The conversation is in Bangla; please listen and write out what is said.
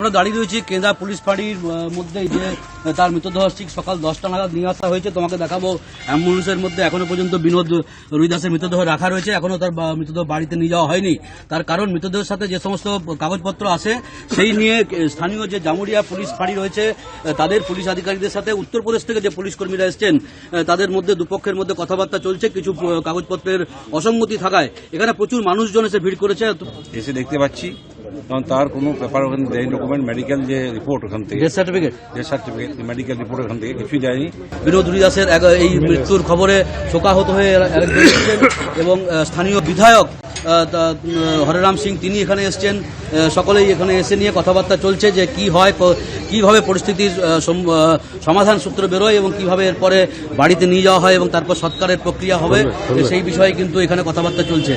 আমরা দাঁড়িয়ে রয়েছি কেন্দ্রা পুলিশ ফাঁড়ির মধ্যে, যে তার মৃতদেহ ঠিক সকাল 10টা নাগাদ নিয়ে আসা হয়েছে। তোমাকে দেখাবো অ্যাম্বুলেন্সের মধ্যে এখনো পর্যন্ত বিনোদ রুইদাসের মৃতদেহ রাখা রয়েছে, এখনো তার মৃতদেহ বাড়িতে নিয়ে যাওয়া হয়নি। তার কারণ মৃতদেহের সাথে যে সমস্ত কাগজপত্র আছে সেই নিয়ে স্থানীয় যে জামুরিয়া পুলিশ ফাঁড়ি রয়েছে তাদের পুলিশ আধিকারিকদের সাথে উত্তরপ্রদেশ থেকে যে পুলিশ কর্মীরা এসছেন তাদের মধ্যে দুপক্ষের মধ্যে কথাবার্তা চলছে। কিছু কাগজপত্রের অসঙ্গতি থাকায় এখানে প্রচুর মানুষজন এসে ভিড় করেছে। এসে দেখতে পাচ্ছি কারণ তার কোনো পেপার ওখানে দেয়নি, ডকুমেন্ট মেডিকেল যে রিপোর্ট ওখান থেকে ডেথ সার্টিফিকেট মেডিকেল রিপোর্ট ওখান থেকে কিছুই দেয়নি। বিনোদ রুইদাসের এই মৃত্যুর খবরে শোকাহত হয়ে এবং স্থানীয় বিধায়ক হরেরাম সিং তিনি এখানে এসছেন। সকলেই এখানে এসে নিয়ে কথাবার্তা চলছে যে কি হয়, কিভাবে পরিস্থিতির সমাধান সূত্র বেরোয় এবং কিভাবে এরপরে বাড়িতে নিয়ে যাওয়া হয় এবং তারপর সৎকারের প্রক্রিয়া হবে সেই বিষয়ে কিন্তু এখানে কথাবার্তা চলছে।